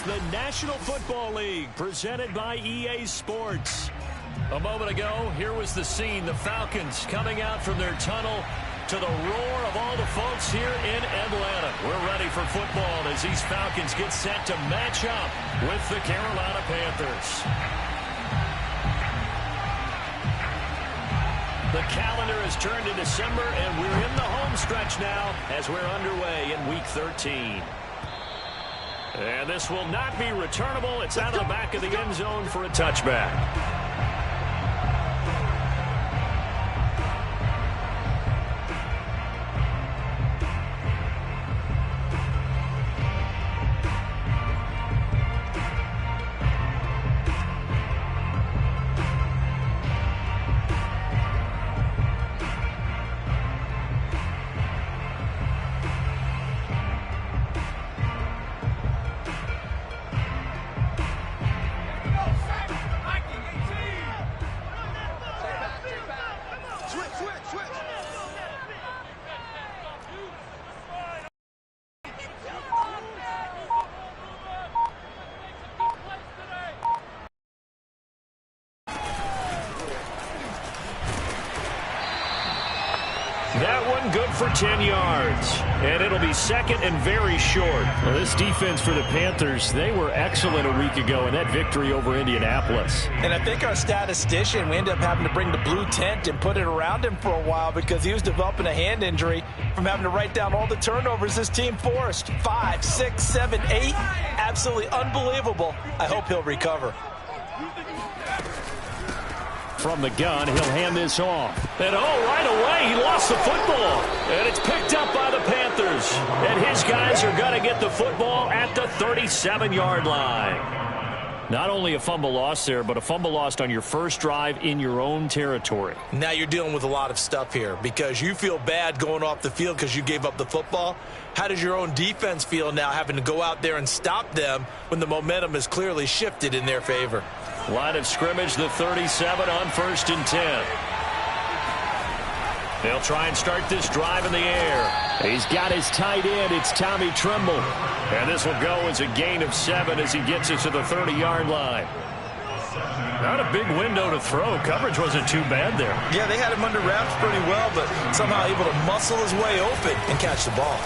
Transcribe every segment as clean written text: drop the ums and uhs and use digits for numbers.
the National Football League, presented by EA Sports. A moment ago, here was the scene. The Falcons coming out from their tunnel to the roar of all the folks here in Atlanta. We're ready for football as these Falcons get set to match up with the Carolina Panthers. The calendar has turned to December, and we're in the home stretch now as we're underway in Week 13. And this will not be returnable. It's out of the back of the end zone for a touchback. That one good for 10 yards. And it'll be second and very short. Well, this defense for the Panthers, they were excellent a week ago in that victory over Indianapolis. And I think our statistician, we ended up having to bring the blue tent and put it around him for a while because he was developing a hand injury from having to write down all the turnovers this team forced. 5, 6, 7, 8. Absolutely unbelievable. I hope he'll recover. From the gun, he'll hand this off. And right away, he lost the football. And it's picked up by the Panthers. And his guys are going to get the football at the 37-yard line. Not only a fumble loss there, but a fumble lost on your first drive in your own territory. Now you're dealing with a lot of stuff here because you feel bad going off the field because you gave up the football. How does your own defense feel now having to go out there and stop them when the momentum is clearly shifted in their favor? Line of scrimmage, the 37 on 1st and 10. They'll try and start this drive in the air. He's got his tight end. It's Tommy Tremble. And this will go as a gain of 7 as he gets it to the 30-yard line. Not a big window to throw. Coverage wasn't too bad there. Yeah, they had him under wraps pretty well, but somehow able to muscle his way open and catch the ball.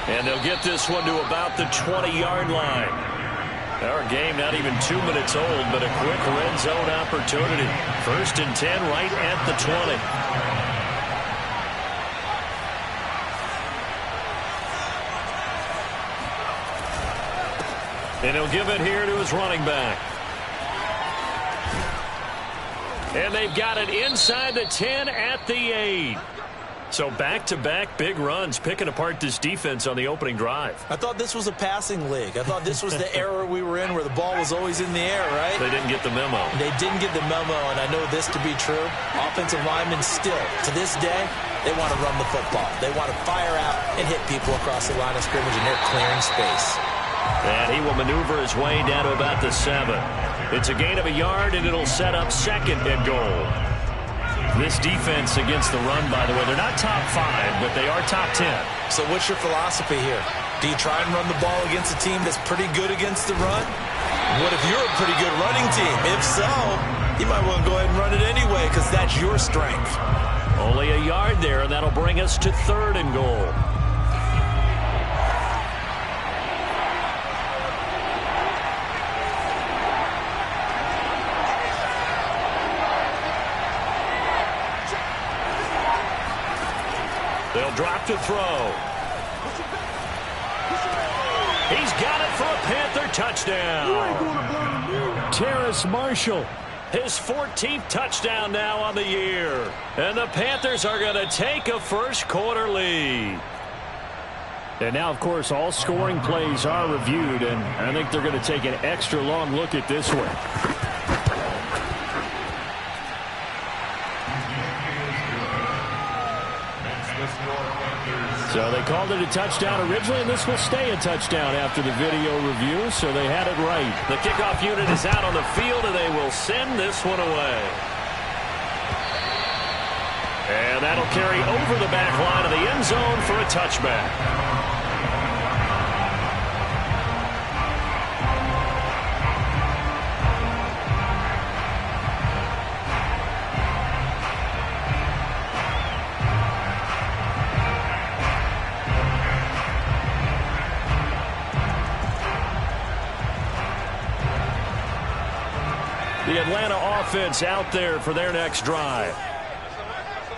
And they'll get this one to about the 20-yard line. Our game not even 2 minutes old, but a quick red zone opportunity. 1st and 10 right at the 20. And he'll give it here to his running back. And they've got it inside the 10 at the 8. So back-to-back big runs, picking apart this defense on the opening drive. I thought this was a passing league. I thought this was the era we were in where the ball was always in the air, right? They didn't get the memo. They didn't get the memo, and I know this to be true. Offensive linemen still, to this day, they want to run the football. They want to fire out and hit people across the line of scrimmage, and they're clearing space. And he will maneuver his way down to about the 7. It's a gain of a yard, and it'll set up 2nd and goal. This defense against the run, by the way, they're not top 5, but they are top 10. So what's your philosophy here? Do you try and run the ball against a team that's pretty good against the run? What if you're a pretty good running team? If so, you might want to go ahead and run it anyway because that's your strength. Only a yard there, and that'll bring us to 3rd and goal. They'll drop to throw. He's got it for a Panther touchdown. Terrace Marshall, his 14th touchdown now on the year. And the Panthers are going to take a first-quarter lead. And now, of course, all scoring plays are reviewed, and I think they're going to take an extra long look at this one. So they called it a touchdown originally, and this will stay a touchdown after the video review, so they had it right. The kickoff unit is out on the field, and they will send this one away. And that'll carry over the back line of the end zone for a touchback. The Atlanta offense out there for their next drive.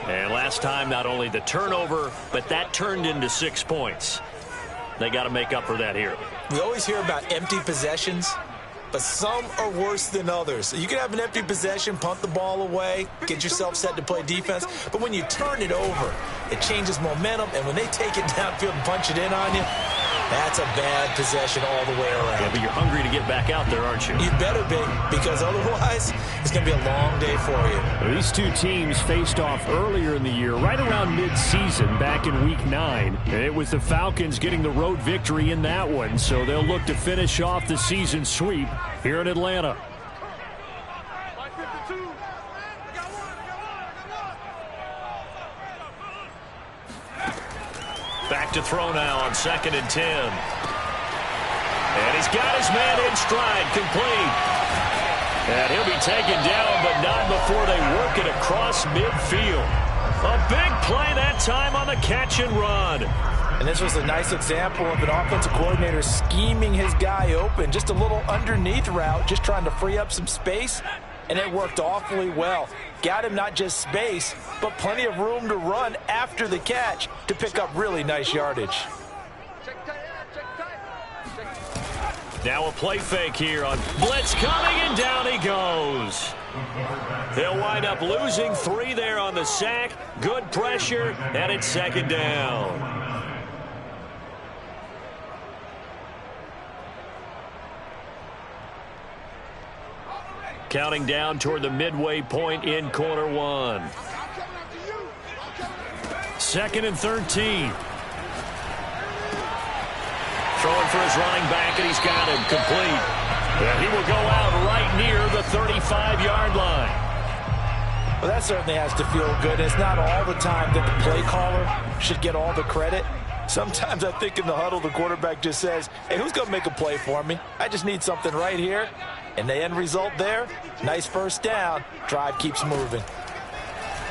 And last time, not only the turnover, but that turned into 6 points. They got to make up for that here. We always hear about empty possessions, but some are worse than others. You can have an empty possession, punt the ball away, get yourself set to play defense, but when you turn it over, it changes momentum, and when they take it downfield and punch it in on you, that's a bad possession all the way around. Yeah, but you're hungry to get back out there, aren't you? You better be, because otherwise it's going to be a long day for you. These two teams faced off earlier in the year, right around mid-season, back in Week 9. And it was the Falcons getting the road victory in that one, so they'll look to finish off the season sweep here in Atlanta. Back to throw now on 2nd and 10. And he's got his man in stride, complete. And he'll be taken down, but not before they work it across midfield. A big play that time on the catch and run. And this was a nice example of an offensive coordinator scheming his guy open. Just a little underneath route, just trying to free up some space. And it worked awfully well. Got him not just space, but plenty of room to run after the catch to pick up really nice yardage. Now a play fake here on blitz coming, and down he goes. He'll wind up losing 3 there on the sack. Good pressure, and it's 2nd down. Counting down toward the midway point in quarter 1. 2nd and 13. Throwing for his running back, and he's got him complete. And he will go out right near the 35-yard line. Well, that certainly has to feel good. It's not all the time that the play caller should get all the credit. Sometimes I think in the huddle, the quarterback just says, hey, who's going to make a play for me? I just need something right here. And the end result there, nice first down. Drive keeps moving.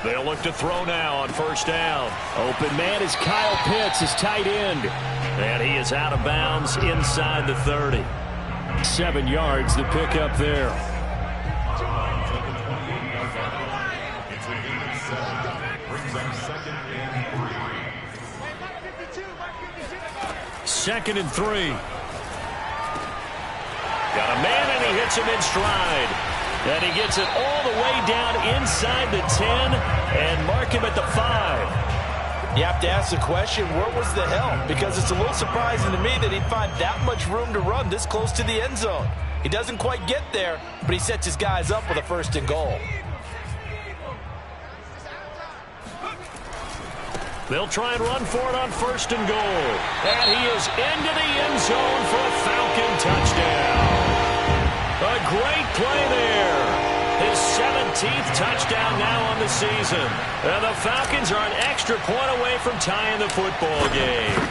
They'll look to throw now on 1st down. Open man is Kyle Pitts, his tight end. And he is out of bounds inside the 30. 7 yards, the pickup there. Second and 3. Got a man, and he hits him in stride. And he gets it all the way down inside the 10 and mark him at the 5. You have to ask the question, where was the help? Because it's a little surprising to me that he'd find that much room to run this close to the end zone. He doesn't quite get there, but he sets his guys up with a 1st and goal. They'll try and run for it on 1st and goal. And he is into the end zone for a Falcon touchdown. A great play there. His 17th touchdown now on the season. And the Falcons are an extra point away from tying the football game.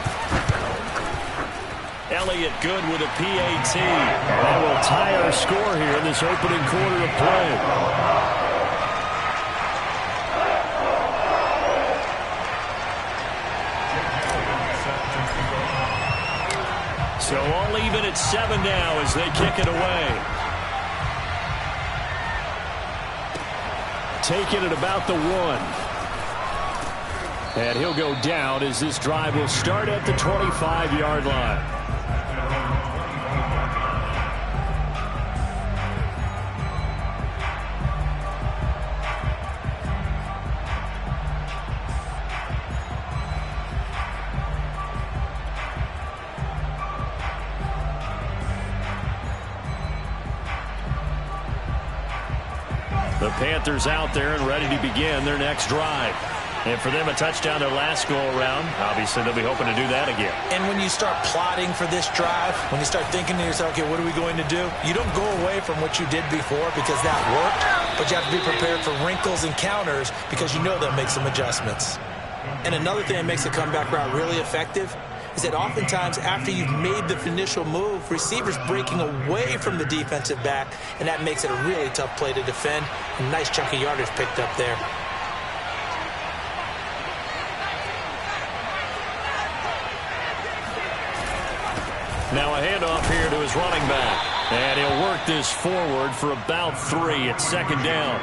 Elliott good with a PAT. That will tie our score here in this opening quarter of play. So all even at 7 now as they kick it away. Taking it about the 1. And he'll go down as this drive will start at the 25-yard line. The Panthers out there and ready to begin their next drive. And for them, a touchdown their last go-around. Obviously, they'll be hoping to do that again. And when you start plotting for this drive, when you start thinking to yourself, okay, what are we going to do? You don't go away from what you did before because that worked, but you have to be prepared for wrinkles and counters because you know they'll make some adjustments. And another thing that makes a comeback route really effective is that oftentimes after you've made the initial move, receivers breaking away from the defensive back, and that makes it a really tough play to defend. A nice chunk of yardage picked up there. Now a handoff here to his running back. And he'll work this forward for about 3 at second down.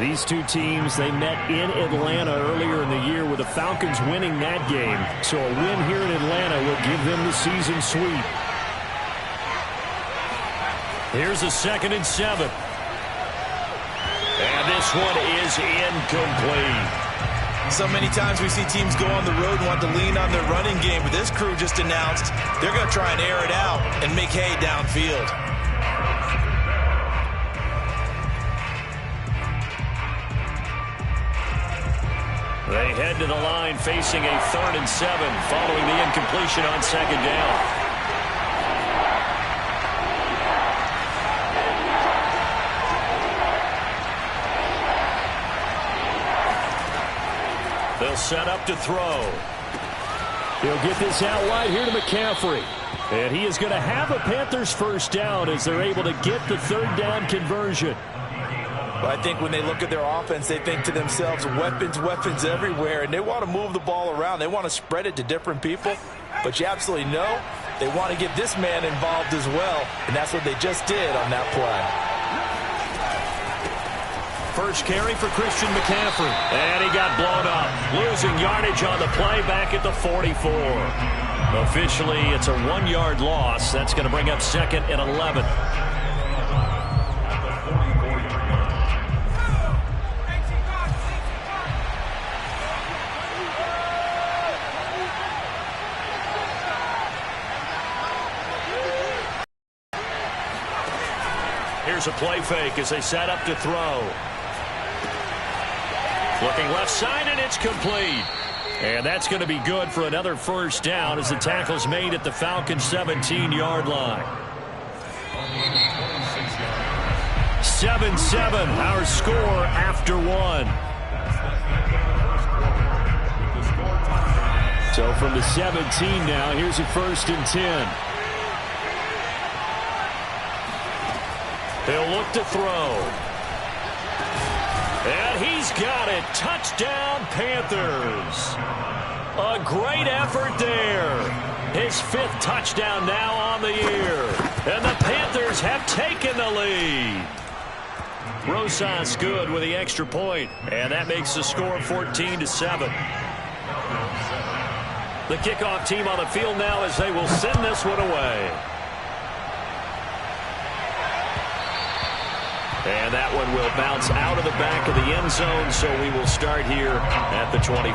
These two teams, they met in Atlanta earlier in the year with the Falcons winning that game. So a win here in Atlanta will give them the season sweep. Here's a 2nd and 7. And this one is incomplete. So many times we see teams go on the road and want to lean on their running game, but this crew just announced they're going to try and air it out and make hay downfield. They head to the line facing a 3rd and 7 following the incompletion on 2nd down. They'll set up to throw. He'll get this out wide here to McCaffrey. And he is going to have a Panthers first down as they're able to get the 3rd down conversion. Well, I think when they look at their offense, they think to themselves, weapons, weapons everywhere, and they want to move the ball around. They want to spread it to different people. But you absolutely know they want to get this man involved as well, and that's what they just did on that play. First carry for Christian McCaffrey. And he got blown up. Losing yardage on the play back at the 44. Officially, it's a 1-yard loss. That's going to bring up 2nd and 11. Here's a play fake as they set up to throw. Looking left side, and it's complete. And that's going to be good for another first down as the tackle's made at the Falcons' 17-yard line. 7-7, our score after 1. So from the 17 now, here's a 1st and 10. They'll look to throw. And he's got it. Touchdown, Panthers. A great effort there. His 5th touchdown now on the year. And the Panthers have taken the lead. Rosas good with the extra point. And that makes the score 14-7. The kickoff team on the field now as they will send this one away. And that one will bounce out of the back of the end zone, so we will start here at the 25.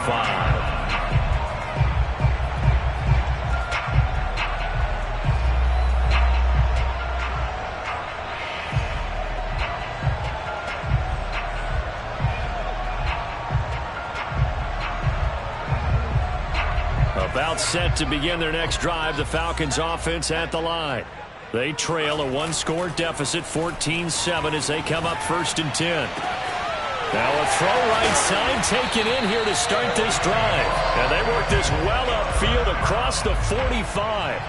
About set to begin their next drive, the Falcons offense at the line. They trail a 1-score deficit, 14-7, as they come up 1st and 10. Now a throw right side taken in here to start this drive. And they work this well upfield across the 45.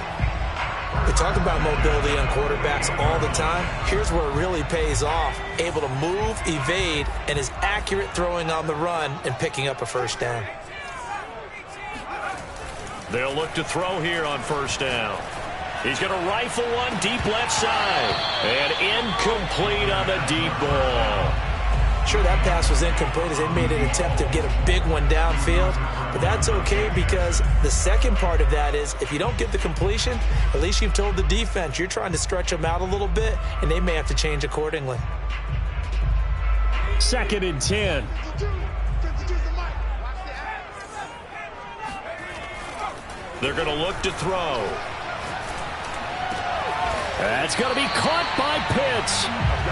We talk about mobility on quarterbacks all the time. Here's where it really pays off. Able to move, evade, and is accurate throwing on the run and picking up a first down. They'll look to throw here on 1st down. He's going to rifle one deep left side. And incomplete on the deep ball. Sure, that pass was incomplete as they made an attempt to get a big one downfield. But that's okay because the second part of that is if you don't get the completion, at least you've told the defense you're trying to stretch them out a little bit, and they may have to change accordingly. 2nd and 10. They're going to look to throw. That's going to be caught by Pitts.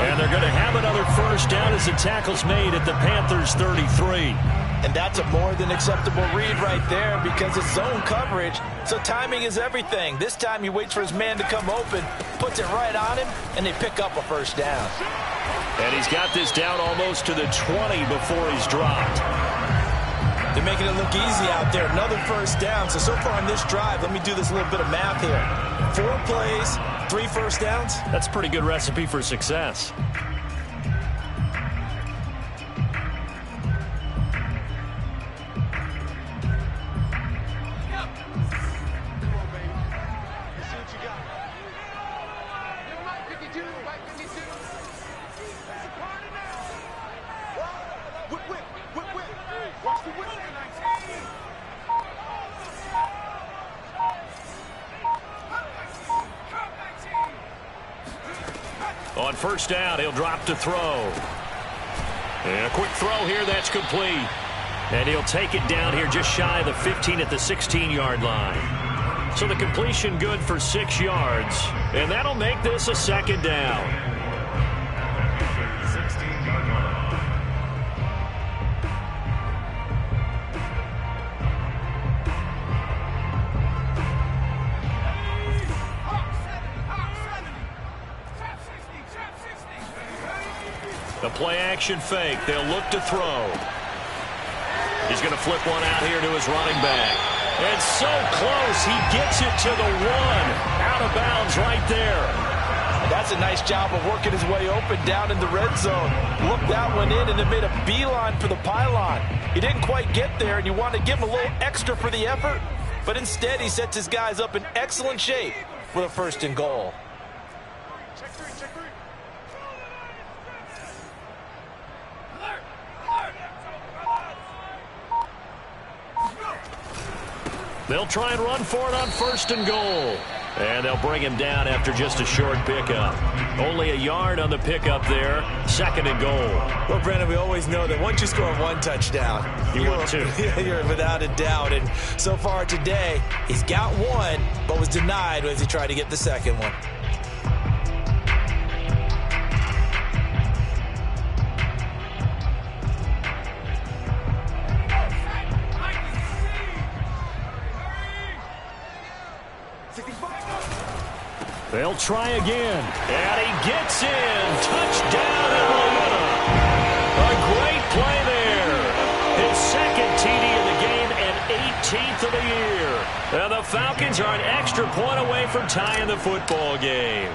And they're going to have another first down as the tackle's made at the Panthers' 33. And that's a more than acceptable read right there because it's zone coverage, so timing is everything. This time he waits for his man to come open, puts it right on him, and they pick up a first down. And he's got this down almost to the 20 before he's dropped. They're making it look easy out there. Another first down. So far on this drive, let me do this little bit of math here. 4 plays, 3 first downs. That's a pretty good recipe for success. On first down, he'll drop to throw. And a quick throw here, that's complete. And he'll take it down here just shy of the 15 at the 16-yard line. So the completion good for 6 yards. And that'll make this a second down. The play-action fake. They'll look to throw. He's going to flip one out here to his running back. And so close. He gets it to the 1. Out of bounds right there. That's a nice job of working his way open down in the red zone. Looked that one in and it made a beeline for the pylon. He didn't quite get there, and you want to give him a little extra for the effort. But instead, he sets his guys up in excellent shape with a 1st and goal. They'll try and run for it on 1st and goal. And they'll bring him down after just a short pickup. Only a yard on the pickup there. 2nd and goal. Well, Brandon, we always know that once you score 1 touchdown, you want 2. You're without a doubt. And so far today, he's got 1, but was denied as he tried to get the 2nd one. They'll try again. And he gets in. Touchdown, Atlanta. A great play there. His 2nd TD of the game and 18th of the year. And the Falcons are an extra point away from tying the football game.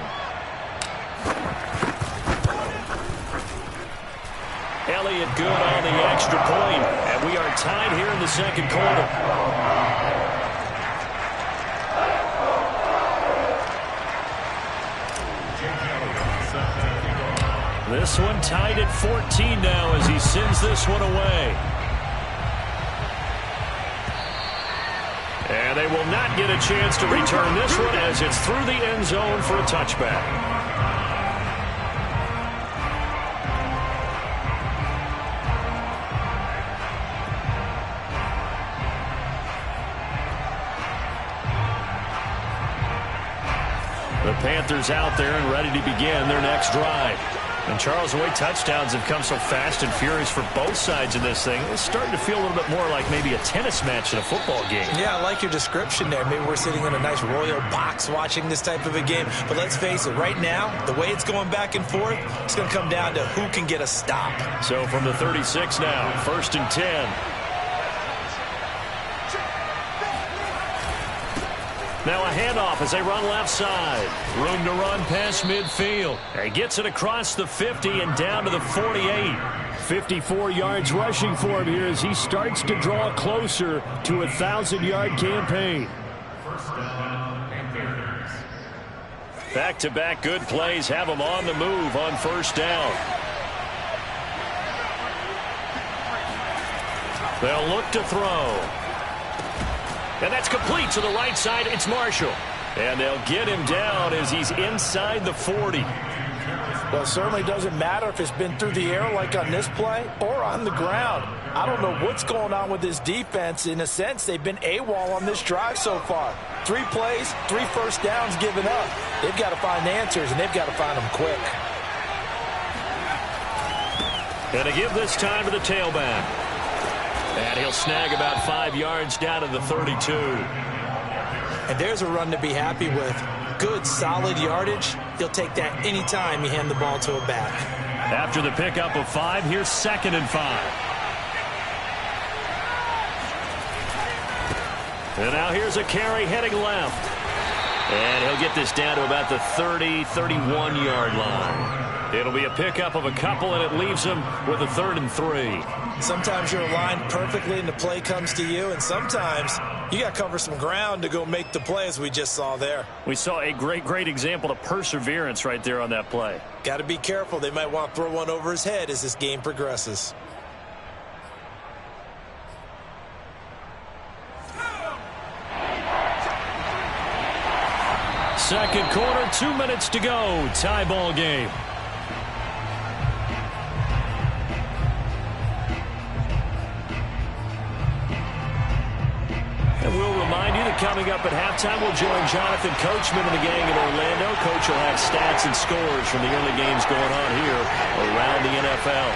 Elliott good on the extra point. And we are tied here in the 2nd quarter. This one tied at 14 now as he sends this one away. And they will not get a chance to return this one as it's through the end zone for a touchback. The Panthers out there and ready to begin their next drive. And Charles, the way touchdowns have come so fast and furious for both sides of this thing, it's starting to feel a little bit more like maybe a tennis match in a football game. Yeah, I like your description there. Maybe we're sitting in a nice royal box watching this type of a game. But let's face it, right now, the way it's going back and forth, it's going to come down to who can get a stop. So from the 36 now, 1st and 10. Now a handoff as they run left side. Room to run past midfield. He gets it across the 50 and down to the 48. 54 yards rushing for him here as he starts to draw closer to a 1,000-yard campaign. Back-to-back good plays have him on the move on 1st down. They'll look to throw. And that's complete to the right side. It's Marshall. And they'll get him down as he's inside the 40. Well, it certainly doesn't matter if it's been through the air like on this play or on the ground. I don't know what's going on with this defense. In a sense, they've been AWOL on this drive so far. 3 plays, 3 first downs given up. They've got to find answers, and they've got to find them quick. And to give this time to the tailback. And he'll snag about 5 yards down to the 32. And there's a run to be happy with. Good, solid yardage. He'll take that anytime you hand the ball to a back. After the pickup of 5, here's 2nd and 5. And now here's a carry heading left. And he'll get this down to about the 30, 31-yard line. It'll be a pickup of a couple, and it leaves him with a 3rd and 3. Sometimes you're aligned perfectly and the play comes to you, and sometimes you got to cover some ground to go make the play, as we just saw there. We saw a great example of perseverance right there on that play. Got to be careful. They might want to throw one over his head as this game progresses. Second quarter, 2 minutes to go. Tie ball game. coming up at halftime. We'll join Jonathan Coachman and the gang in Orlando. Coach will have stats and scores from the early games going on here around the NFL.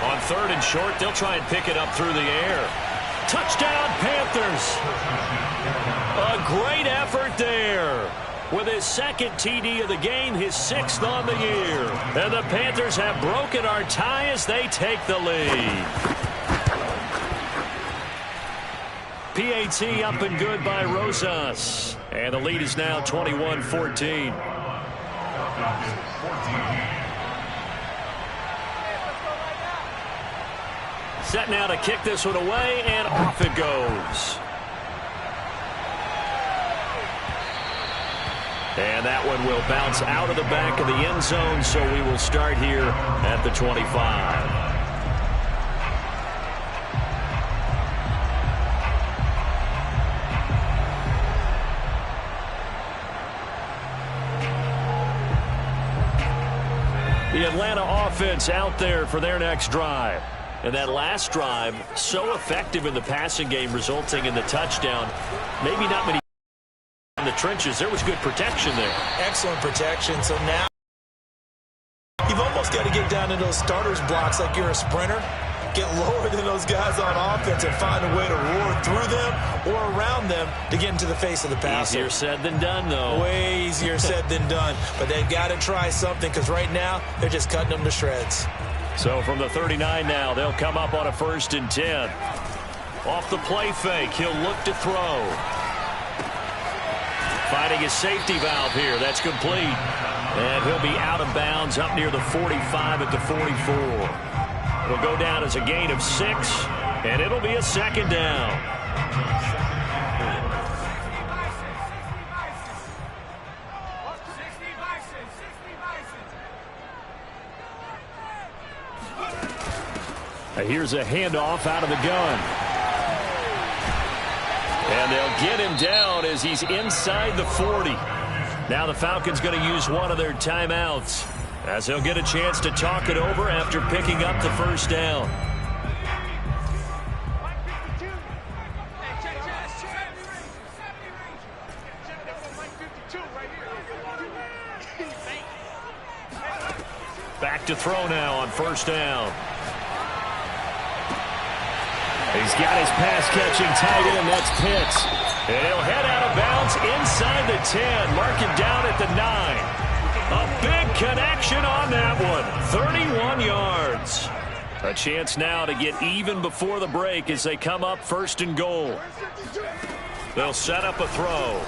On 3rd and short, they'll try and pick it up through the air. Touchdown, Panthers. A great effort there. With his 2nd TD of the game, his 6th on the year. And the Panthers have broken our tie as they take the lead. PAT up and good by Rosas. And the lead is now 21-14. Set now to kick this one away, and off it goes. And that one will bounce out of the back of the end zone, so we will start here at the 25. The Atlanta offense out there for their next drive. And that last drive, so effective in the passing game, resulting in the touchdown. Maybe not many in the trenches. There was good protection there. Excellent protection. So now you've almost got to get down into those starters blocks like you're a sprinter. Get lower than those guys on offense and find a way to roar through them or around them to get into the face of the passer. Easier said than done, though. Way easier said than done. But they've got to try something because right now they're just cutting them to shreds. So from the 39 now, they'll come up on a 1st and 10. Off the play fake, he'll look to throw. Finding his safety valve here. That's complete. And he'll be out of bounds up near the 45 at the 44. It'll go down as a gain of 6, and it'll be a 2nd down. Here's a handoff out of the gun. And they'll get him down as he's inside the 40. Now the Falcons going to use one of their timeouts as they'll get a chance to talk it over after picking up the 1st down. Back to throw now on 1st down. He's got his pass-catching tight end. That's Pitts. And he'll head out of bounds inside the 10. Mark him down at the 9. A big connection on that one. 31 yards. A chance now to get even before the break as they come up 1st and goal. They'll set up a throw.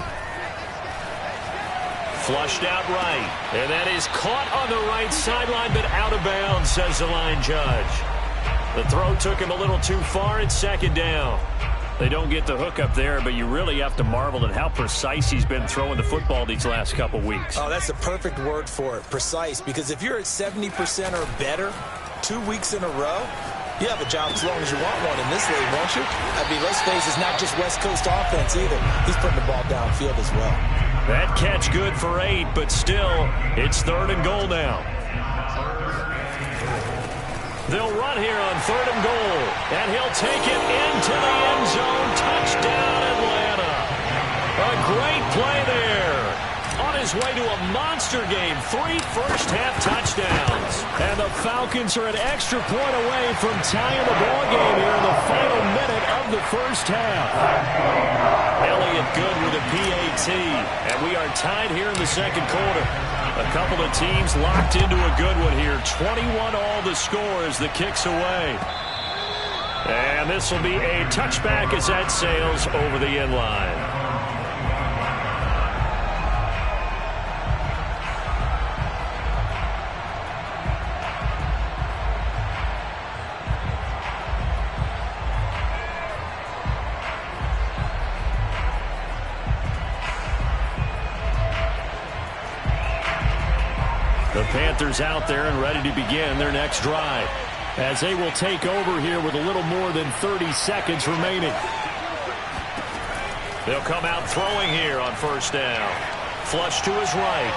Flushed out right. And that is caught on the right sideline, but out of bounds, says the line judge. The throw took him a little too far. It's 2nd down. They don't get the hook up there, but you really have to marvel at how precise he's been throwing the football these last couple weeks. Oh, that's the perfect word for it, precise. Because if you're at 70% or better 2 weeks in a row, you have a job as long as you want one in this league, won't you? I mean, let's face it, it's not just West Coast offense either. He's putting the ball downfield as well. That catch good for 8, but still, it's 3rd and goal now. They'll run here on 3rd and goal, and he'll take it into the end zone. Touchdown, Atlanta. A great play there. On his way to a monster game, 3 first-half touchdowns. And the Falcons are an extra point away from tying the ball game here in the final minute of the 1st half. Elliott good with a PAT, and we are tied here in the 2nd quarter. A couple of teams locked into a good one here. 21 all the score as the kick's away. And this will be a touchback as that sails over the end line. The Panthers out there and ready to begin their next drive as they will take over here with a little more than 30 seconds remaining. They'll come out throwing here on 1st down. Flush to his right.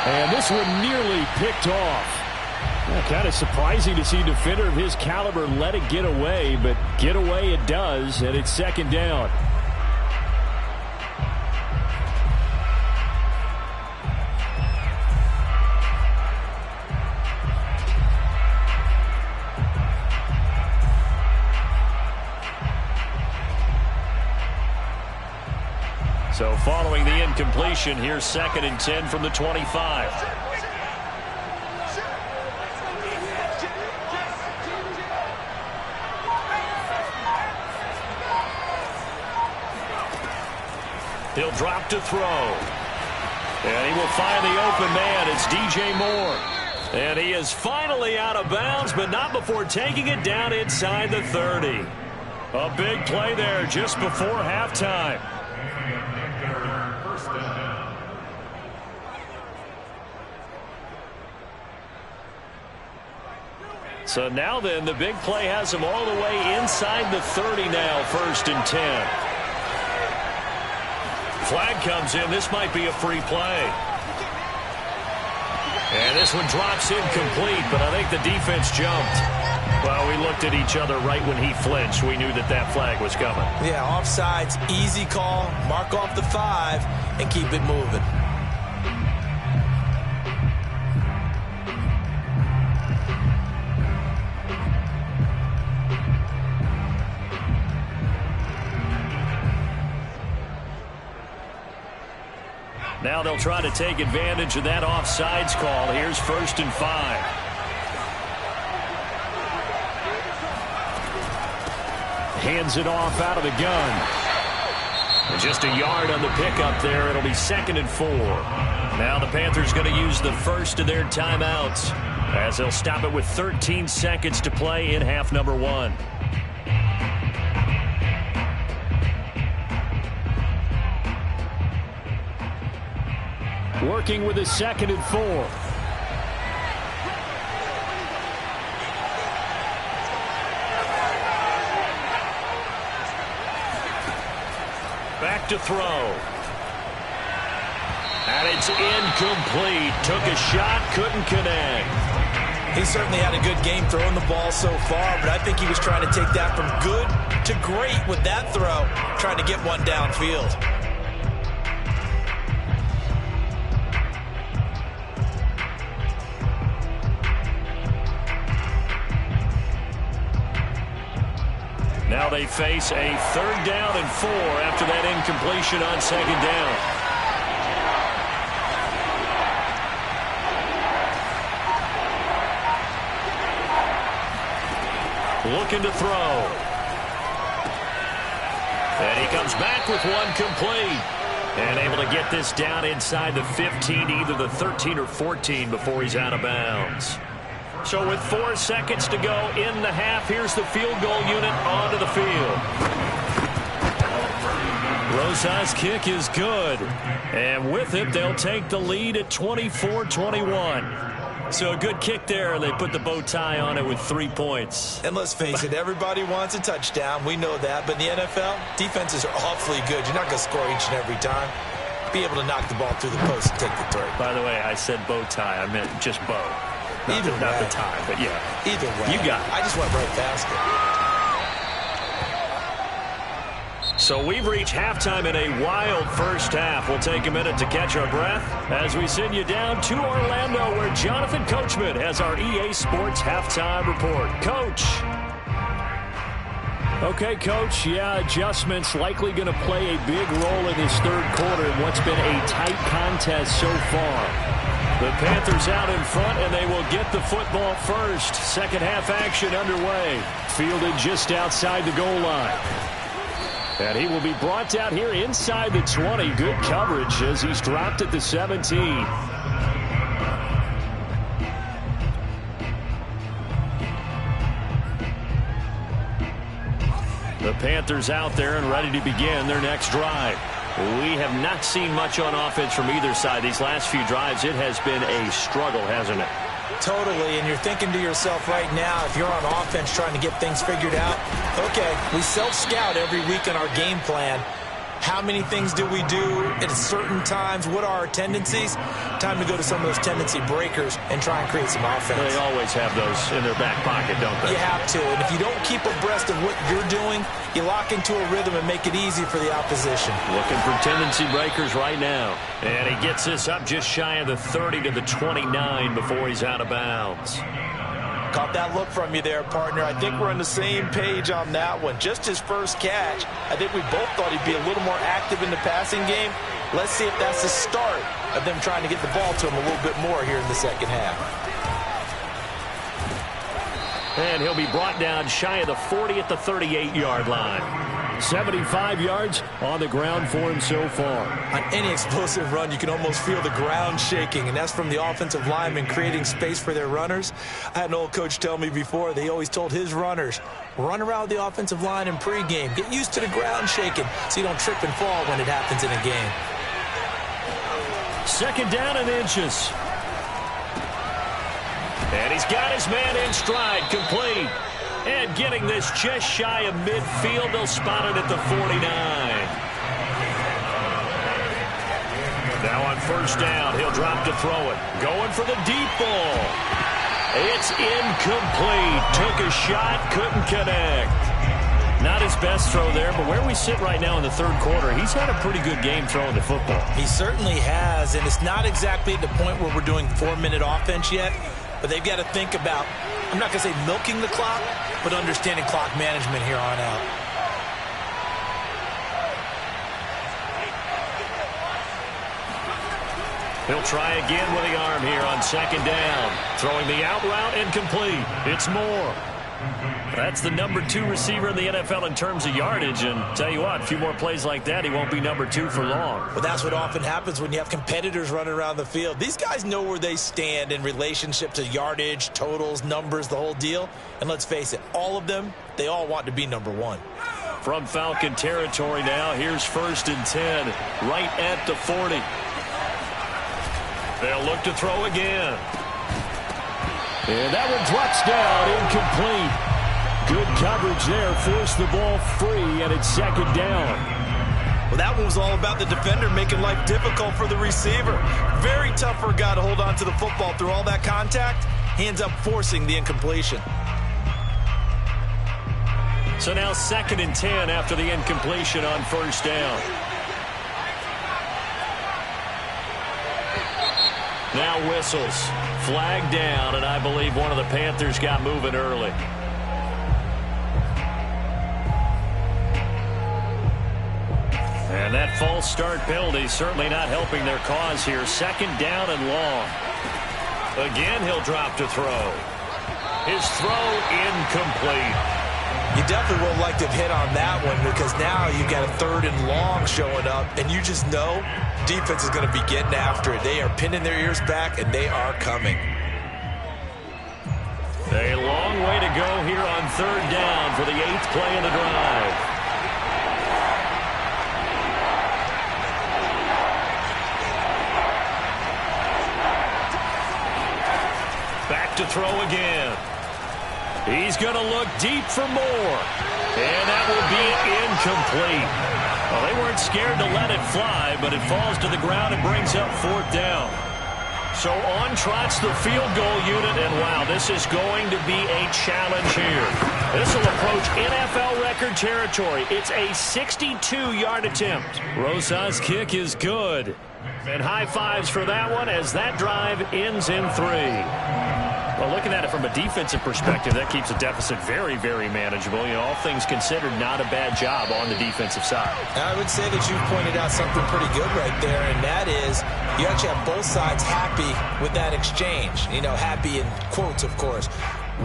And this one nearly picked off. Kind of surprising to see a defender of his caliber let it get away, but get away it does, and it's second down. So following the incompletion, here's 2nd and 10 from the 25. He'll drop to throw. And he will find the open man. It's DJ Moore. And he is finally out of bounds, but not before taking it down inside the 30. A big play there just before halftime. So now then, the big play has him all the way inside the 30 now, 1st and 10. Flag comes in. This might be a free play. And this one drops incomplete, but I think the defense jumped. Well, we looked at each other right when he flinched. We knew that that flag was coming. Yeah, offsides, easy call. Mark off the 5 and keep it moving. Now they'll try to take advantage of that offsides call. Here's 1st and 5. Hands it off out of the gun. And just a yard on the pickup there. It'll be 2nd and 4. Now the Panthers going to use the first of their timeouts as they'll stop it with 13 seconds to play in half number 1. Working with a 2nd and 4. Back to throw. And it's incomplete. Took a shot, couldn't connect. He certainly had a good game throwing the ball so far, but I think he was trying to take that from good to great with that throw, trying to get one downfield. Now they face a 3rd down and 4 after that incompletion on 2nd down. Looking to throw. And he comes back with one complete. And able to get this down inside the 15, either the 13 or 14 before he's out of bounds. So with 4 seconds to go in the half, here's the field goal unit onto the field. Rosa's kick is good. And with it, they'll take the lead at 24-21. So a good kick there. They put the bow tie on it with 3 points. And let's face it, everybody wants a touchdown. We know that. But in the NFL, defenses are awfully good. You're not going to score each and every time. Be able to knock the ball through the post and take the 3. By the way, I said bow tie. I meant just bow. Not the tie, but yeah. Either way. You got it. I just went right past it. So we've reached halftime in a wild first half. We'll take a minute to catch our breath as we send you down to Orlando, where Jonathan Coachman has our EA Sports halftime report. Coach. Okay, Coach. Yeah, adjustments likely going to play a big role in this 3rd quarter in what's been a tight contest so far. The Panthers out in front, and they will get the football first. Second half action underway. Fielded just outside the goal line. And he will be brought down here inside the 20. Good coverage as he's dropped at the 17. The Panthers out there and ready to begin their next drive. We have not seen much on offense from either side these last few drives. It has been a struggle, hasn't it? Totally, and you're thinking to yourself right now, if you're on offense trying to get things figured out, okay, we self-scout every week on our game plan, How many things do we do at certain times? What are our tendencies? Time to go to some of those tendency breakers and try and create some offense. They always have those in their back pocket, don't they? You have to. And if you don't keep abreast of what you're doing, you lock into a rhythm and make it easy for the opposition. Looking for tendency breakers right now. And he gets this up just shy of the 30 to the 29 before he's out of bounds. Caught that look from you there, partner. I think we're on the same page on that one. Just his first catch. I think we both thought he'd be a little more active in the passing game. Let's see if that's the start of them trying to get the ball to him a little bit more here in the second half. And he'll be brought down shy of the 40 at the 38-yard line. 75 yards on the ground for him so far. On any explosive run, you can almost feel the ground shaking, and that's from the offensive linemen creating space for their runners. I had an old coach tell me before, they always told his runners, run around the offensive line in pregame. Get used to the ground shaking so you don't trip and fall when it happens in a game. Second down and inches. And he's got his man in stride, complete. And getting this just shy of midfield, they'll spot it at the 49. Now on first down, he'll drop to throw it. Going for the deep ball. It's incomplete. Took a shot, couldn't connect. Not his best throw there, but where we sit right now in the third quarter, he's had a pretty good game throwing the football. He certainly has, and it's not exactly at the point where we're doing 4-minute offense yet, but they've got to think about, I'm not going to say milking the clock, but understanding clock management here on out. He'll try again with the arm here on second down. Throwing the out route incomplete. It's Moore. That's the number 2 receiver in the NFL in terms of yardage. And tell you what, a few more plays like that, he won't be number 2 for long. But that's what often happens when you have competitors running around the field. These guys know where they stand in relationship to yardage, totals, numbers, the whole deal. And let's face it, all of them, they all want to be number 1. From Falcon territory now, here's first and 10, right at the 40. They'll look to throw again. And that one drops down, incomplete. Good coverage there, forced the ball free, and it's second down. Well, that one was all about the defender making life difficult for the receiver. Very tough for a guy to hold on to the football through all that contact. He ends up forcing the incompletion. So now second and 10 after the incompletion on first down. Now whistles. Flag down, and I believe one of the Panthers got moving early. And that false start penalty certainly not helping their cause here. Second down and long. Again, he'll drop to throw. His throw incomplete. You definitely would like to have hit on that one, because now you've got a third and long showing up, and you just know defense is going to be getting after it. They are pinning their ears back, and they are coming. A long way to go here on third down for the 8th play of the drive. Back to throw again. He's going to look deep for more. And that will be incomplete. Well, they weren't scared to let it fly, but it falls to the ground and brings up fourth down. So on trots the field goal unit, and wow, this is going to be a challenge here. This will approach NFL record territory. It's a 62-yard attempt. Rosa's kick is good. And high fives for that one as that drive ends in 3. Well, looking at it from a defensive perspective, that keeps the deficit very, very manageable. You know, all things considered, not a bad job on the defensive side. I would say that you've pointed out something pretty good right there, and that is you actually have both sides happy with that exchange. You know, happy in quotes, of course.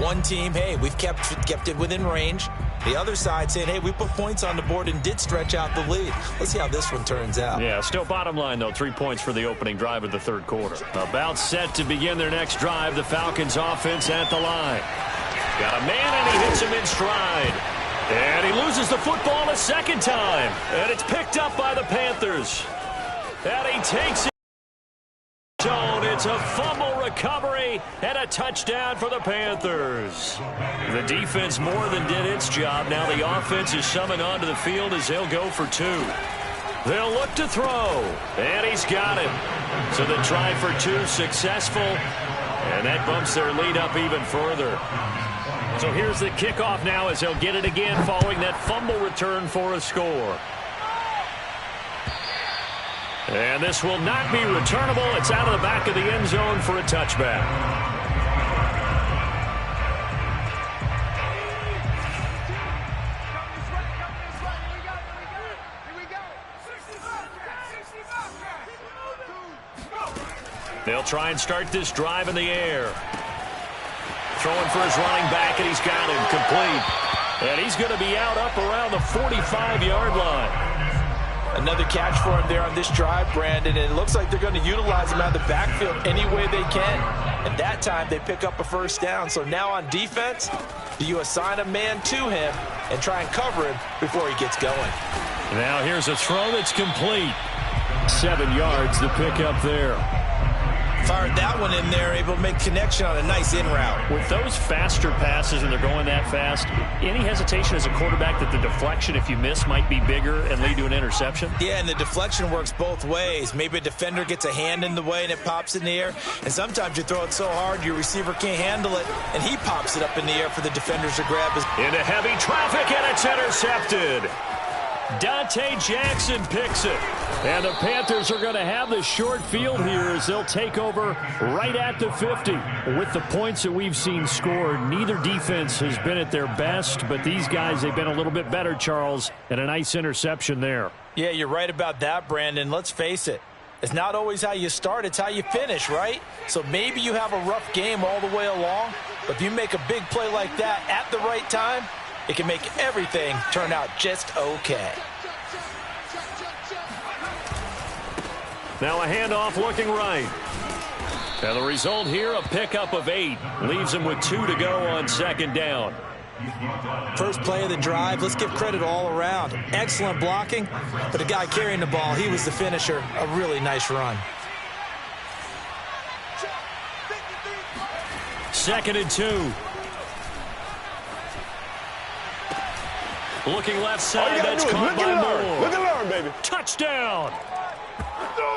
One team, hey, we've kept it within range. The other side saying, hey, we put points on the board and did stretch out the lead. Let's see how this one turns out. Yeah, still bottom line, though, 3 points for the opening drive of the third quarter. About set to begin their next drive, the Falcons offense at the line. Got a man, and he hits him in stride. And he loses the football a second time. And it's picked up by the Panthers. And he takes it. It's a fumble recovery and a touchdown for the Panthers. The defense more than did its job. Now the offense is summoned onto the field as they'll go for 2. They'll look to throw, and he's got it. So the try for 2 successful, and that bumps their lead up even further. So here's the kickoff now as they'll get it again following that fumble return for a score. And this will not be returnable. It's out of the back of the end zone for a touchback. They'll try and start this drive in the air. Throwing for his running back, and he's got him complete. And he's going to be out up around the 45-yard line. Another catch for him there on this drive, Brandon, and it looks like they're going to utilize him out of the backfield any way they can. And that time they pick up a first down. So now on defense, do you assign a man to him and try and cover him before he gets going? Now here's a throw that's complete. 7 yards to pick up there. Fired that one in there, able to make connection on a nice in route. With those faster passes and they're going that fast, any hesitation as a quarterback that the deflection, if you miss, might be bigger and lead to an interception? Yeah, and the deflection works both ways. Maybe a defender gets a hand in the way and it pops in the air. And sometimes you throw it so hard your receiver can't handle it, and he pops it up in the air for the defenders to grab. Into heavy traffic, and it's intercepted. Dante Jackson picks it. And the Panthers are going to have the short field here as they'll take over right at the 50. With the points that we've seen scored, neither defense has been at their best, but these guys, they've been a little bit better, Charles, and a nice interception there. Yeah, you're right about that, Brandon. Let's face it. It's not always how you start, it's how you finish, right? So maybe you have a rough game all the way along, but if you make a big play like that at the right time, it can make everything turn out just okay. Now a handoff looking right. And the result here, a pickup of 8. Leaves them with 2 to go on second down. First play of the drive, let's give credit all around. Excellent blocking, but the guy carrying the ball, he was the finisher. A really nice run. 2nd and 2. Looking left side, that's caught by Moore. Look and learn, baby. Touchdown!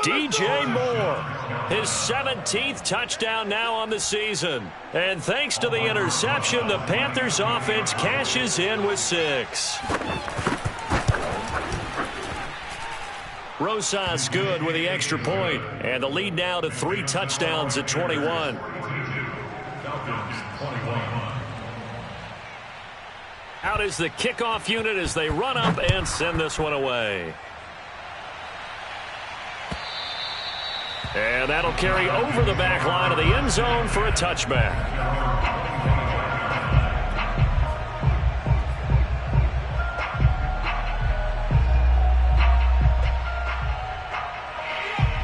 DJ Moore, his 17th touchdown now on the season. And thanks to the interception, the Panthers offense cashes in with 6. Rosas good with the extra point, and the lead now to 3 touchdowns at 21. Out is the kickoff unit as they run up and send this one away. And that'll carry over the back line of the end zone for a touchback.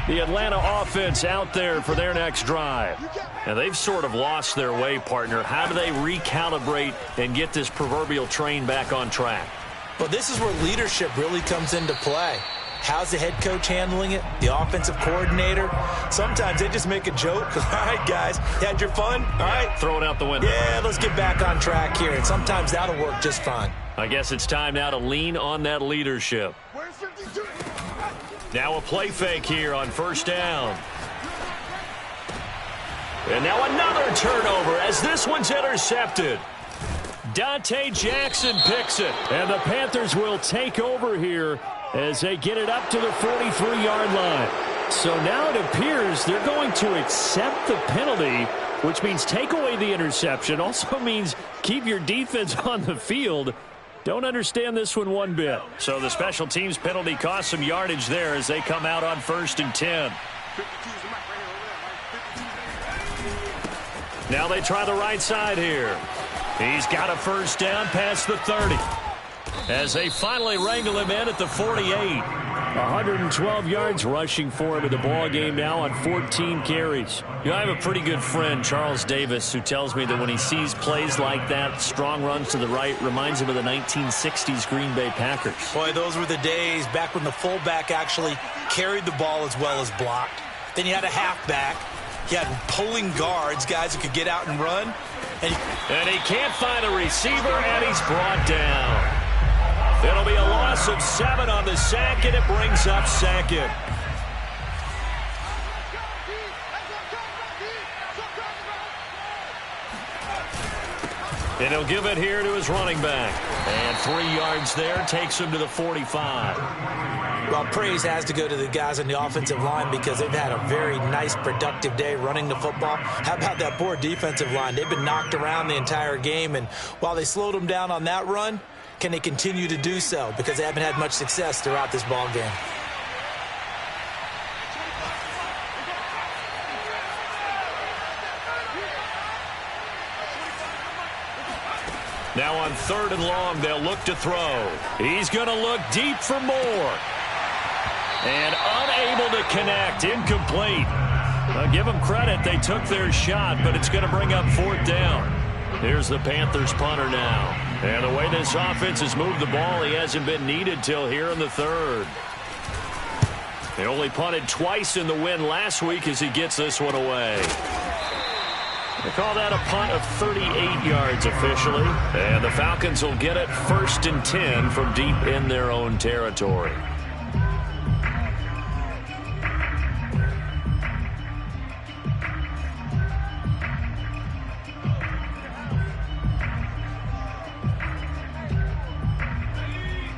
The Atlanta offense out there for their next drive. And they've sort of lost their way, partner. How do they recalibrate and get this proverbial train back on track? Well, this is where leadership really comes into play. How's the head coach handling it? The offensive coordinator? Sometimes they just make a joke. All right, guys, you had your fun? All right. Throw it out the window. Yeah, let's get back on track here. And sometimes that'll work just fine. I guess it's time now to lean on that leadership. Now a play fake here on first down. And now another turnover as this one's intercepted. Dante Jackson picks it. And the Panthers will take over here as they get it up to the 43-yard line. So now it appears they're going to accept the penalty, which means take away the interception. Also means keep your defense on the field. Don't understand this one bit. So the special teams penalty cost some yardage there as they come out on 1st and 10. Now they try the right side here. He's got a first down past the 30. As they finally wrangle him in at the 48. 112 yards rushing for him in the ball game now on 14 carries. You know, I have a pretty good friend, Charles Davis, who tells me that when he sees plays like that, strong runs to the right, reminds him of the 1960s Green Bay Packers. Boy, those were the days back when the fullback actually carried the ball as well as blocked. Then you had a halfback. You had pulling guards, guys who could get out and run. And he can't find a receiver, and he's brought down. It'll be a loss loss of 7 on the sack, and it brings up second. And he'll give it here to his running back. And 3 yards there takes him to the 45. Well, praise has to go to the guys on the offensive line because they've had a very nice, productive day running the football. How about that poor defensive line? They've been knocked around the entire game, and while they slowed them down on that run, can they continue to do so? Because they haven't had much success throughout this ball game. Now on 3rd and long, they'll look to throw. He's going to look deep for more. And unable to connect. Incomplete. I'll give them credit. They took their shot, but it's going to bring up 4th down. Here's the Panthers punter now. And the way this offense has moved the ball, he hasn't been needed till here in the 3rd. They only punted twice in the win last week as he gets this one away. They call that a punt of 38 yards officially. And the Falcons will get it 1st and 10 from deep in their own territory.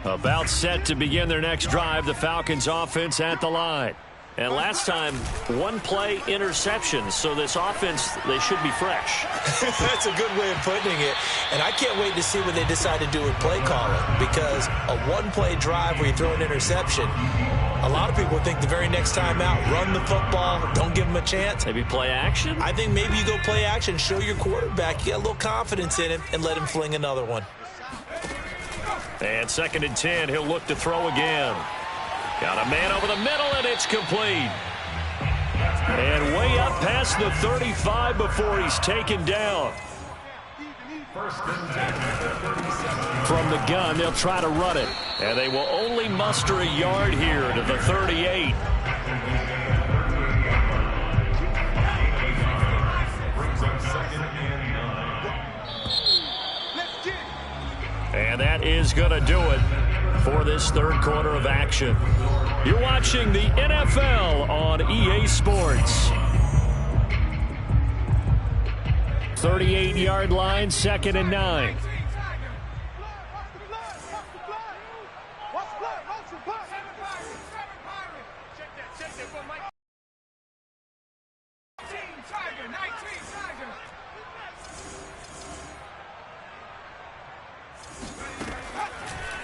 About set to begin their next drive, the Falcons offense at the line. And last time, 1-play interception, so this offense, they should be fresh. That's a good way of putting it. And I can't wait to see what they decide to do with play calling, because a 1-play drive where you throw an interception, a lot of people think the very next time out, run the football, don't give them a chance. Maybe play action? I think maybe you go play action, show your quarterback, you got a little confidence in him, and let him fling another one. And 2nd and 10, he'll look to throw again. Got a man over the middle, and it's complete. And way up past the 35 before he's taken down. From the gun, they'll try to run it. And they will only muster a yard here to the 38. And that is going to do it for this 3rd quarter of action. You're watching the NFL on EA Sports. 38-yard line, 2nd and 9.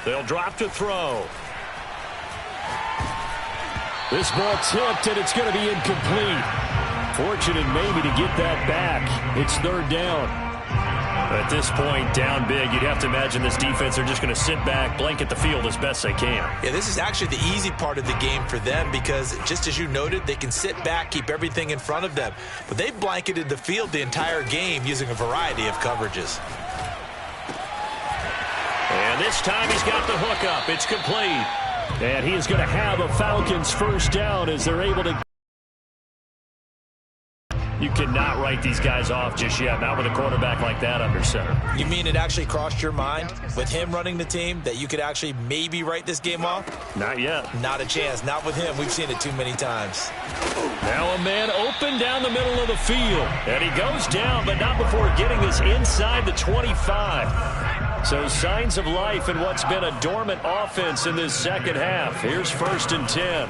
They'll drop to throw. This ball tipped, and it's going to be incomplete. Fortunate maybe to get that back. It's 3rd down. At this point, down big, you'd have to imagine this defense are just going to sit back, blanket the field as best they can. Yeah, this is actually the easy part of the game for them because, just as you noted, they can sit back, keep everything in front of them. But they've blanketed the field the entire game using a variety of coverages. And this time he's got the hook up. It's complete. And he is going to have a Falcons 1st down as they're able to. You cannot write these guys off just yet, not with a quarterback like that under center. You mean it actually crossed your mind with him running the team that you could actually maybe write this game off? Not yet. Not a chance. Not with him. We've seen it too many times. Now a man open down the middle of the field. And he goes down, but not before getting this inside the 25. So signs of life in what's been a dormant offense in this 2nd half. Here's 1st and 10.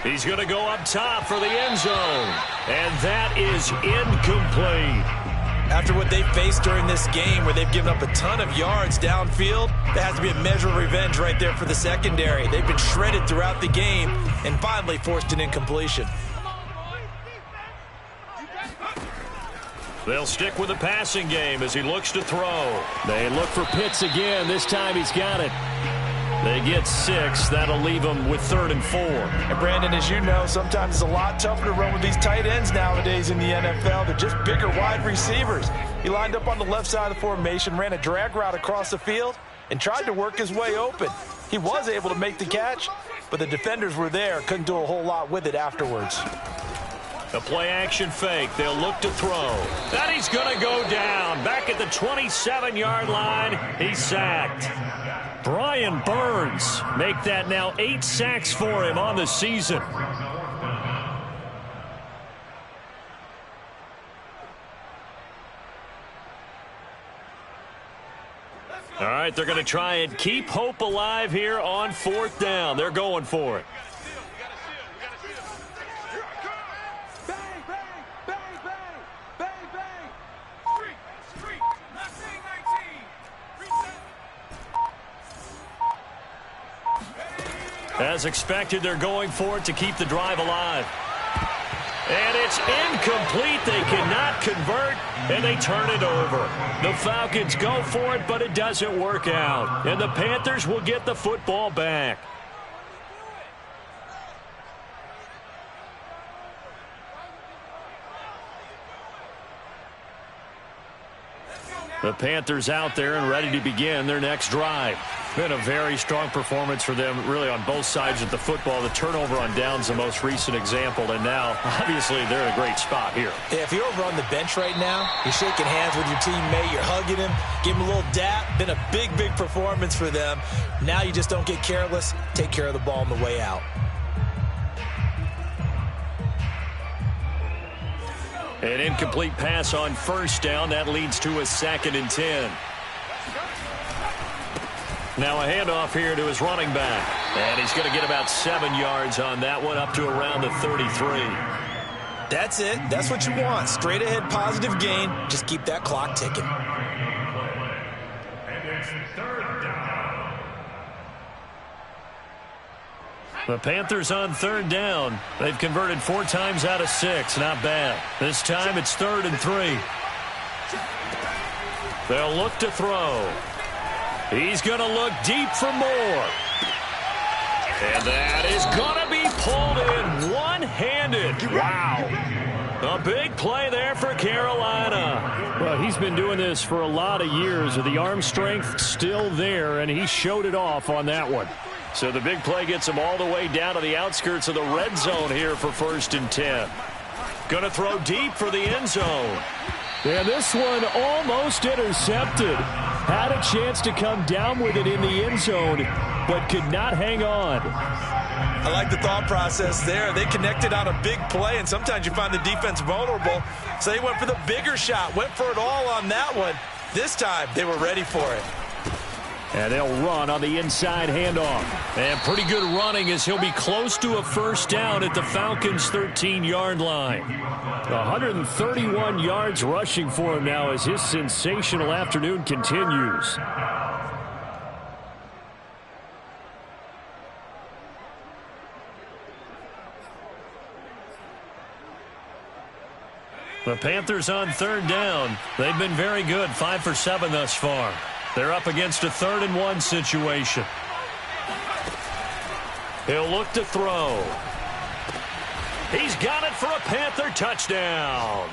He's going to go up top for the end zone. And that is incomplete. After what they've faced during this game where they've given up a ton of yards downfield, there has to be a measure of revenge right there for the secondary. They've been shredded throughout the game and finally forced an incompletion. They'll stick with the passing game as he looks to throw. They look for Pitts again. This time he's got it. They get 6. That'll leave them with 3rd and 4. And Brandon, as you know, sometimes it's a lot tougher to run with these tight ends nowadays in the NFL. They're just bigger wide receivers. He lined up on the left side of the formation, ran a drag route across the field, and tried to work his way open. He was able to make the catch, but the defenders were there, couldn't do a whole lot with it afterwards. A play-action fake. They'll look to throw. And he's going to go down. Back at the 27-yard line, he's sacked. Brian Burns make that now 8 sacks for him on the season. All right, they're going to try and keep hope alive here on 4th down. They're going for it. As expected, they're going for it to keep the drive alive. And it's incomplete. They cannot convert, and they turn it over. The Falcons go for it, but it doesn't work out. And the Panthers will get the football back. The Panthers out there and ready to begin their next drive. Been a very strong performance for them, really, on both sides of the football. The turnover on downs, the most recent example, and now, obviously, they're in a great spot here. Yeah, if you're over on the bench right now, you're shaking hands with your teammate, you're hugging him, give him a little dap. Been a big, big performance for them. Now you just don't get careless. Take care of the ball on the way out. An incomplete pass on 1st down. That leads to a 2nd and 10. Now a handoff here to his running back. And he's going to get about 7 yards on that one, up to around the 33. That's it. That's what you want. Straight ahead, positive gain. Just keep that clock ticking. The Panthers on 3rd down. They've converted 4 times out of 6. Not bad. This time it's 3rd and 3. They'll look to throw. He's going to look deep for more. And that is going to be pulled in one-handed. Wow. A big play there for Carolina. Well, he's been doing this for a lot of years. The arm strength still there, and he showed it off on that one. So the big play gets him all the way down to the outskirts of the red zone here for 1st and 10. Going to throw deep for the end zone. And this one almost intercepted. Had a chance to come down with it in the end zone, but could not hang on. I like the thought process there. They connected on a big play, and sometimes you find the defense vulnerable. So they went for the bigger shot, went for it all on that one. This time, they were ready for it. And they'll run on the inside handoff. And pretty good running as he'll be close to a 1st down at the Falcons' 13-yard line. 131 yards rushing for him now as his sensational afternoon continues. The Panthers on 3rd down. They've been very good, 5 for 7 thus far. They're up against a 3rd and 1 situation. He'll look to throw. He's got it for a Panther touchdown.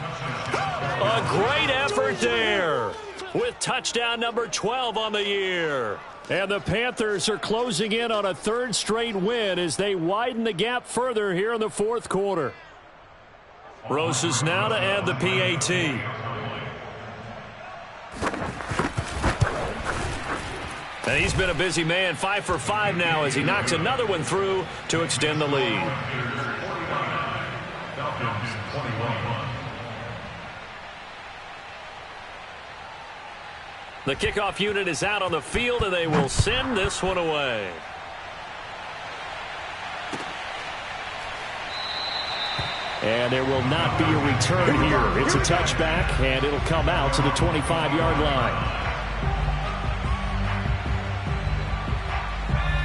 A great effort there with touchdown number 12 on the year. And the Panthers are closing in on a 3rd straight win as they widen the gap further here in the 4th quarter. Rosas now to add the PAT. And he's been a busy man, 5 for 5 now as he knocks another one through to extend the lead. The kickoff unit is out on the field, and they will send this one away. And there will not be a return here. It's a touchback, and it'll come out to the 25-yard line.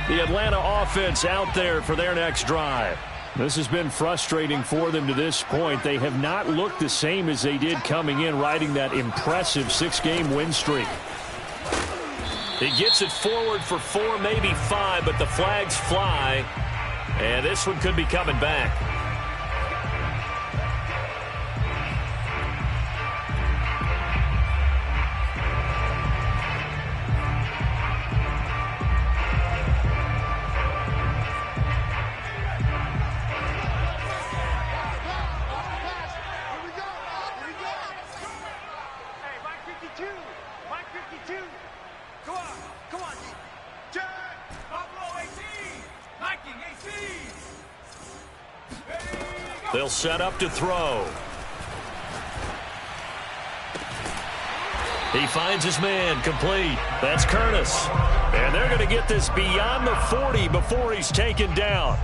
The Atlanta offense out there for their next drive. This has been frustrating for them to this point. They have not looked the same as they did coming in, riding that impressive 6-game win streak. He gets it forward for 4, maybe 5, but the flags fly. And this one could be coming back. Come on, D. They'll set up to throw. He finds his man, complete. That's Curtis. And they're going to get this beyond the 40 before he's taken down.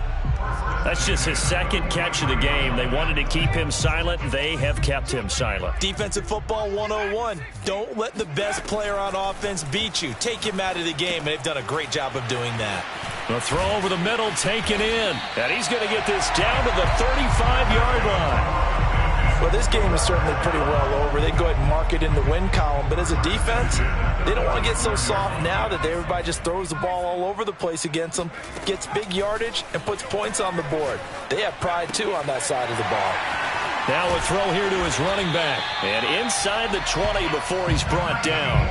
That's just his second catch of the game. They wanted to keep him silent. They have kept him silent. Defensive football 101. Don't let the best player on offense beat you. Take him out of the game, and they've done a great job of doing that. The throw over the middle taken in. And he's going to get this down to the 35-yard line. Well, this game is certainly pretty well over. They go ahead and mark it in the win column. But as a defense, they don't want to get so soft now that everybody just throws the ball all over the place against them, gets big yardage, and puts points on the board. They have pride, too, on that side of the ball. Now a throw here to his running back. And inside the 20 before he's brought down.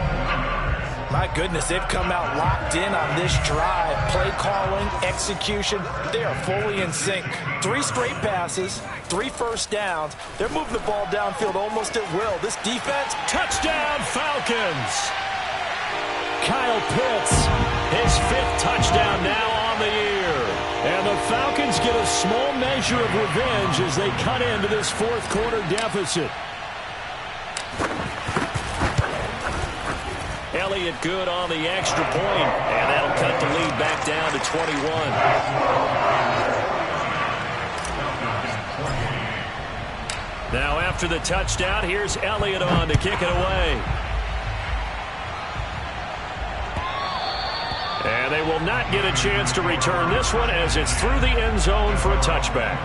My goodness, they've come out locked in on this drive. Play calling, execution, they are fully in sync. 3 straight passes, 3 first downs. They're moving the ball downfield almost at will. This defense, touchdown Falcons. Kyle Pitts, his 5th touchdown now on the year. And the Falcons get a small measure of revenge as they cut into this 4th quarter deficit. Elliott good on the extra point, and that'll cut the lead back down to 21. Now after the touchdown, here's Elliott on to kick it away. And they will not get a chance to return this one as it's through the end zone for a touchback.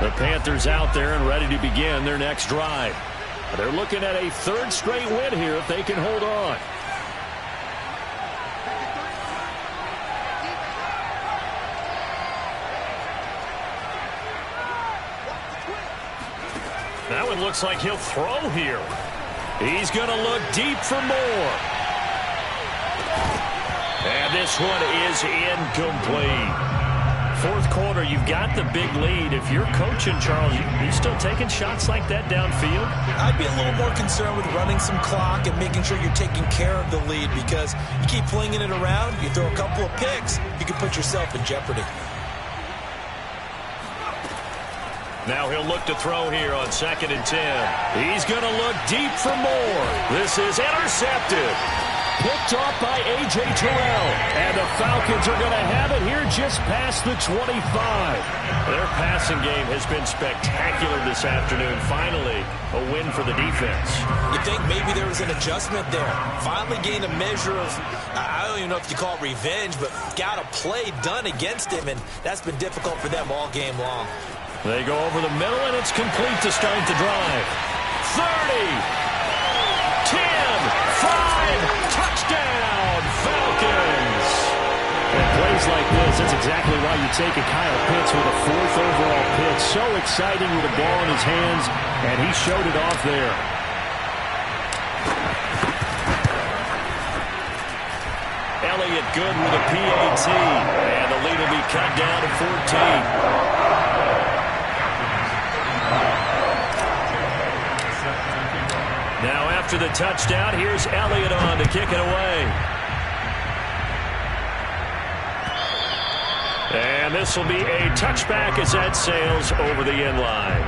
The Panthers out there and ready to begin their next drive. They're looking at a 3rd straight win here if they can hold on. That one looks like he'll throw here. He's going to look deep for more. And this one is incomplete. 4th quarter, you've got the big lead. If you're coaching, Charles, you still taking shots like that downfield? I'd be a little more concerned with running some clock and making sure you're taking care of the lead, because you keep flinging it around, you throw a couple of picks, you can put yourself in jeopardy. Now he'll look to throw here on 2nd and 10. He's going to look deep for more. This is intercepted. Picked off by A.J. Terrell. And the Falcons are going to have it here just past the 25. Their passing game has been spectacular this afternoon. Finally, a win for the defense. You think maybe there was an adjustment there. Finally gained a measure of, I don't even know if you call it revenge, but got a play done against him, and that's been difficult for them all game long. They go over the middle, and it's complete to start the drive. 30. 10, 5, touchdown, Falcons. And plays like this, that's exactly why you take a Kyle Pitts with a 4th overall pick. So exciting with the ball in his hands, and he showed it off there. Elliott good with a PAT, and the lead will be cut down to 14. Now after the touchdown, here's Elliott on to kick it away. And this will be a touchback as that sails over the end line.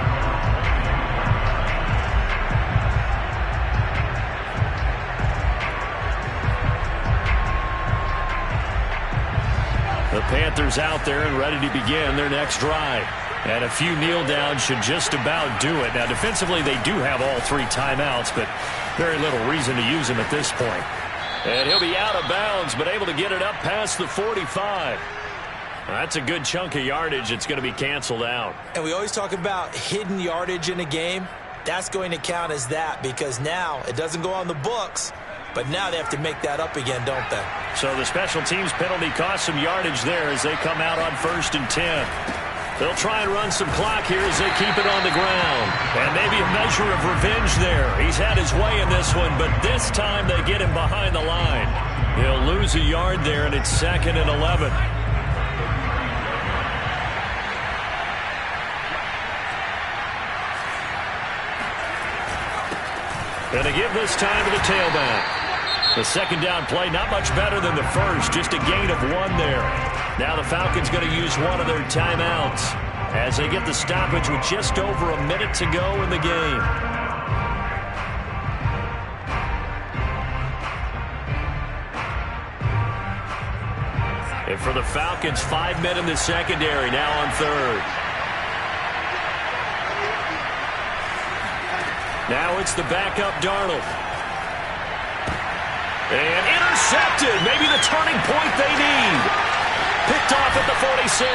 The Panthers out there and ready to begin their next drive. And a few kneel downs should just about do it. Now, defensively, they do have all 3 timeouts, but very little reason to use them at this point. And he'll be out of bounds, but able to get it up past the 45. That's a good chunk of yardage. It's going to be canceled out. And we always talk about hidden yardage in a game. That's going to count as that, because now it doesn't go on the books, but now they have to make that up again, don't they? So the special teams penalty cost some yardage there as they come out on 1st and 10. They'll try and run some clock here as they keep it on the ground. And maybe a measure of revenge there. He's had his way in this one, but this time they get him behind the line. He'll lose a yard there, and it's 2nd and 11. And they give this time to the tailback. The second down play, not much better than the first, just a gain of 1 there. Now the Falcons going to use one of their timeouts as they get the stoppage with just over a minute to go in the game. And for the Falcons, 5 men in the secondary, now on third. Now it's the backup Darnold. And intercepted. Maybe the turning point they need. Picked off at the 46.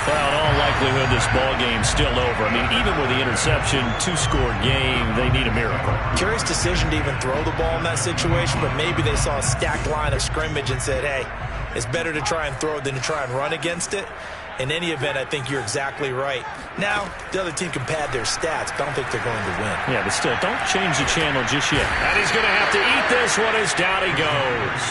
Well, in all likelihood, this ball game's still over. I mean, even with the interception, 2-score game, they need a miracle. Curious decision to even throw the ball in that situation, but maybe they saw a stacked line of scrimmage and said, hey, it's better to try and throw than to try and run against it. In any event, I think you're exactly right. Now, the other team can pad their stats, but I don't think they're going to win. Yeah, but still, don't change the channel just yet. And he's going to have to eat this one as down he goes.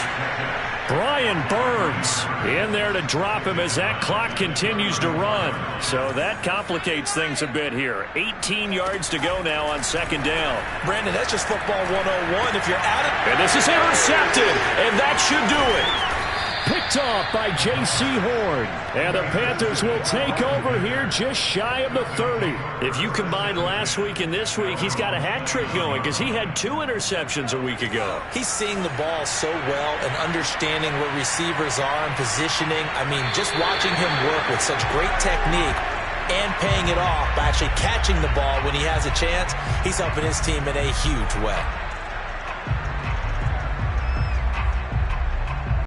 Brian Burns in there to drop him as that clock continues to run. So that complicates things a bit here. 18 yards to go now on second down. Brandon, that's just football 101 if you're at it. And this is intercepted, and that should do it. Picked off by J.C. Horn. And the Panthers will take over here just shy of the 30. If you combine last week and this week, he's got a hat trick going because he had 2 interceptions a week ago. He's seeing the ball so well and understanding where receivers are and positioning. I mean, just watching him work with such great technique and paying it off by actually catching the ball when he has a chance, he's helping his team in a huge way.